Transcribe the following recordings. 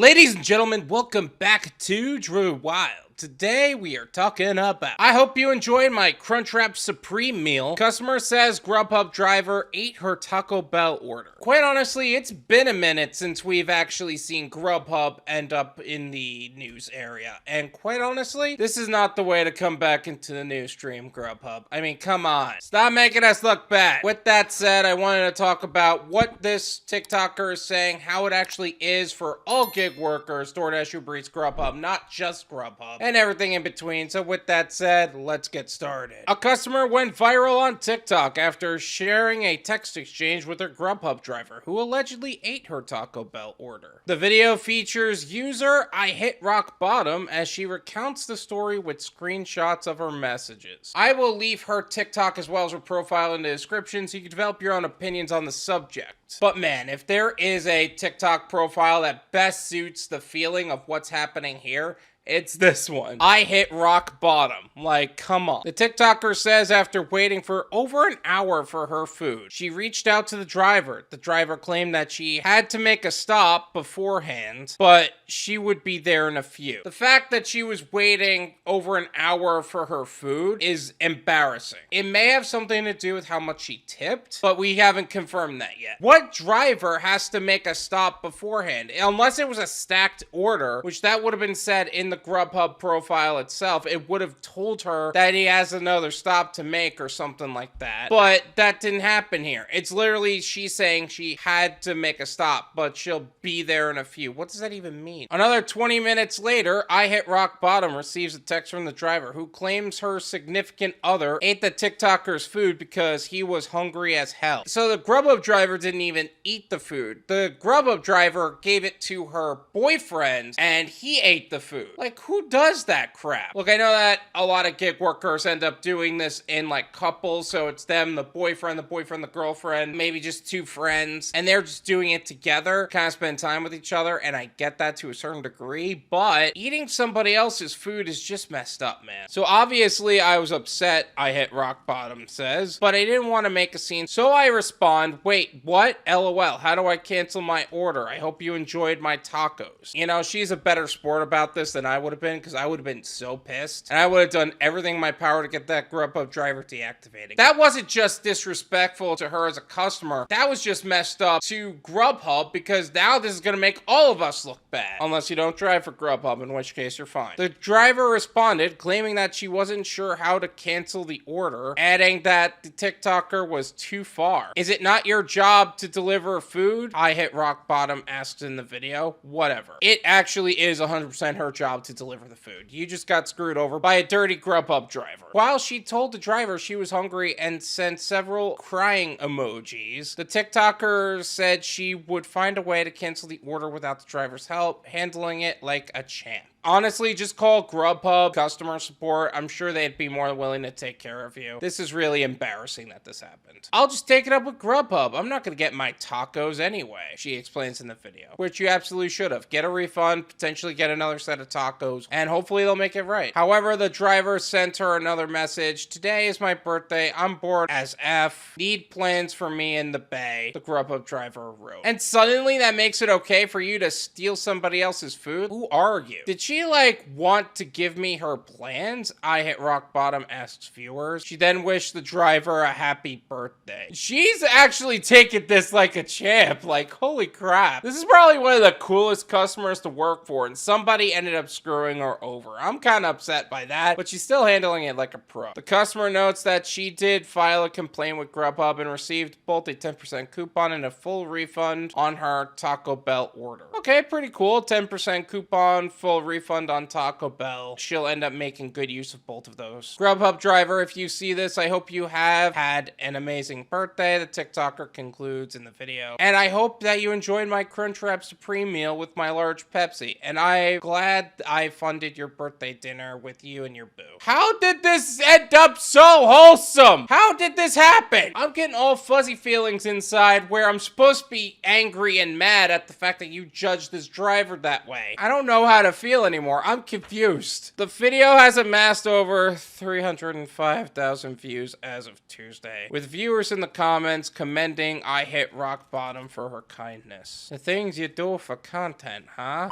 Ladies and gentlemen, welcome back to Drew Wild. Today we are talking about, I hope you enjoyed my Crunchwrap Supreme meal. Customer says Grubhub driver ate her Taco Bell order. Quite honestly, it's been a minute since we've actually seen Grubhub end up in the news area. And quite honestly, this is not the way to come back into the news stream, Grubhub. I mean, come on. Stop making us look bad. With that said, I wanted to talk about what this TikToker is saying, how it actually is for all gig workers, Doordash UberEats, Grubhub, not just Grubhub, and everything in between. So with that said, let's get started. A customer went viral on TikTok after sharing a text exchange with her Grubhub driver who allegedly ate her Taco Bell order. The video features user Ihitrockbottom as she recounts the story with screenshots of her messages. I will leave her TikTok as well as her profile in the description so you can develop your own opinions on the subject. But man, if there is a TikTok profile that best suits the feeling of what's happening here, it's this one. I hit rock bottom. Like, come on. The TikToker says after waiting for over an hour for her food, she reached out to the driver. The driver claimed that she had to make a stop beforehand, but she would be there in a few. The fact that she was waiting over an hour for her food is embarrassing. It may have something to do with how much she tipped, but we haven't confirmed that yet. What driver has to make a stop beforehand? Unless it was a stacked order, which that would have been said in the Grubhub profile itself, it would have told her that he has another stop to make or something like that. But that didn't happen here. It's literally she's saying she had to make a stop, but she'll be there in a few. What does that even mean? Another 20 minutes later, I hit rock bottom receives a text from the driver who claims her significant other ate the TikToker's food because he was hungry as hell. So the Grubhub driver didn't even eat the food. The Grubhub driver gave it to her boyfriend and he ate the food. Like, who does that crap? Look, I know that a lot of gig workers end up doing this in, like, couples, so it's them, the boyfriend, the girlfriend, maybe just two friends, and they're just doing it together, kind of spend time with each other, and I get that to a certain degree, but eating somebody else's food is just messed up, man. So obviously, I was upset, I hit rock bottom, says, but I didn't want to make a scene, so I respond, wait, what? LOL, how do I cancel my order? I hope you enjoyed my tacos. You know, she's a better sport about this than I would have been, because I would have been so pissed, and I would have done everything in my power to get that Grubhub driver deactivated. That wasn't just disrespectful to her as a customer, that was just messed up to Grubhub, because now this is going to make all of us look bad. Unless you don't drive for Grubhub, in which case you're fine. The driver responded, claiming that she wasn't sure how to cancel the order, adding that the TikToker was too far. Is it not your job to deliver food? I hit rock bottom asked in the video. Whatever. It actually is 100% her job to deliver the food. You just got screwed over by a dirty Grubhub driver. While she told the driver she was hungry and sent several crying emojis, the TikToker said she would find a way to cancel the order without the driver's help, handling it like a champ. Honestly, just call Grubhub customer support. I'm sure they'd be more willing to take care of you. This is really embarrassing that this happened. I'll just take it up with Grubhub. I'm not going to get my tacos anyway, she explains in the video. Which you absolutely should have. Get a refund, potentially get another set of tacos, and hopefully they'll make it right. However, the driver sent her another message. Today is my birthday. I'm bored as F. Need plans for me in the Bay, the Grubhub driver wrote. And suddenly that makes it okay for you to steal somebody else's food? Who are you? Did she like want to give me her plans? I hit rock bottom asks viewers. She then wished the driver a happy birthday. She's actually taking this like a champ. Like, holy crap. This is probably one of the coolest customers to work for, and somebody ended up screwing her over. I'm kind of upset by that, but she's still handling it like a pro. The customer notes that she did file a complaint with Grubhub and received both a 10% coupon and a full refund on her Taco Bell order. Okay, pretty cool. 10% coupon, full refund on Taco Bell. She'll end up making good use of both of those. Grubhub driver, if you see this, I hope you have had an amazing birthday. The TikToker concludes in the video. And I hope that you enjoyed my Crunchwrap Supreme meal with my large Pepsi. And I'm glad I funded your birthday dinner with you and your boo. How did this end up so wholesome? How did this happen? I'm getting all fuzzy feelings inside where I'm supposed to be angry and mad at the fact that you judged this driver that way. I don't know how to feel anymore. I'm confused. The video has amassed over 305,000 views as of Tuesday, with viewers in the comments commending I hit rock bottom for her kindness. The things you do for content, huh?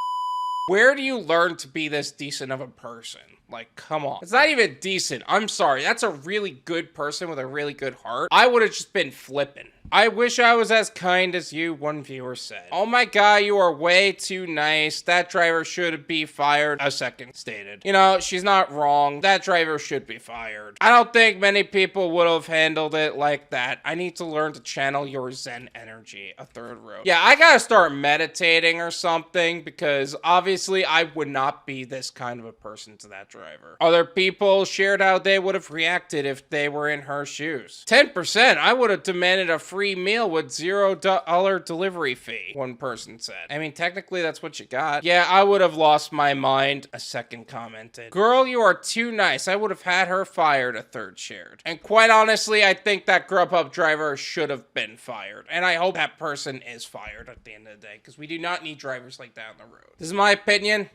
Where do you learn to be this decent of a person? Like, come on. It's not even decent. I'm sorry. That's a really good person with a really good heart. I would have just been flipping. I wish I was as kind as you, one viewer said. Oh my god, you are way too nice. That driver should be fired, a second stated. You know, she's not wrong. That driver should be fired. I don't think many people would have handled it like that. I need to learn to channel your Zen energy, a third wrote. Yeah, I gotta start meditating or something because obviously I would not be this kind of a person to that driver. Other people shared how they would have reacted if they were in her shoes. 10%, I would have demanded a free meal with $0 delivery fee, one person said. I mean, technically that's what you got. Yeah, I would have lost my mind, a second commented. Girl, you are too nice. I would have had her fired, a third shared. And quite honestly, I think that Grubhub driver should have been fired. And I hope that person is fired at the end of the day, because we do not need drivers like that on the road. This is my opinion.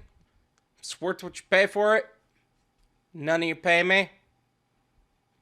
It's worth what you pay for it. None of you pay me.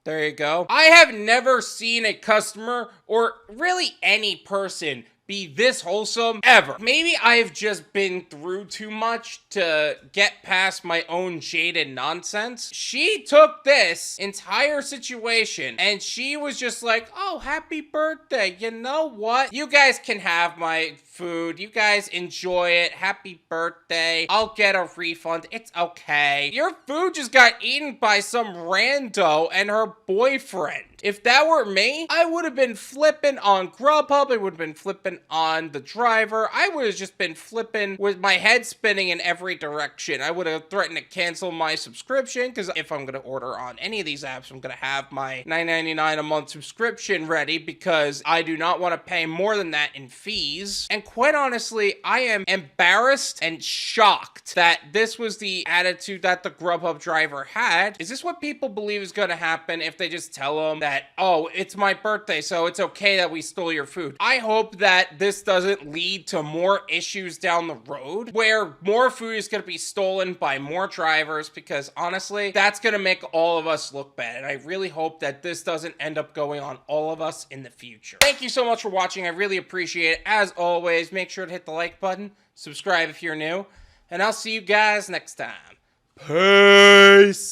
There you go. I have never seen a customer or really any person be this wholesome ever. Maybe I've just been through too much to get past my own jaded nonsense. She took this entire situation and she was just like, oh, happy birthday. You know what? You guys can have my food. You guys enjoy it. Happy birthday. I'll get a refund. It's okay. Your food just got eaten by some rando and her boyfriend. If that were me, I would have been flipping on Grubhub. I would have been flipping on the driver. I would have just been flipping with my head spinning in every direction. I would have threatened to cancel my subscription because if I'm going to order on any of these apps, I'm going to have my $9.99 a month subscription ready because I do not want to pay more than that in fees. And quite honestly, I am embarrassed and shocked that this was the attitude that the Grubhub driver had. Is this what people believe is going to happen if they just tell them that, oh, it's my birthday, so it's okay that we stole your food? I hope that this doesn't lead to more issues down the road where more food is going to be stolen by more drivers because honestly, that's going to make all of us look bad. And I really hope that this doesn't end up going on all of us in the future. Thank you so much for watching. I really appreciate it. As always, make sure to hit the like button, subscribe if you're new, and I'll see you guys next time. Peace!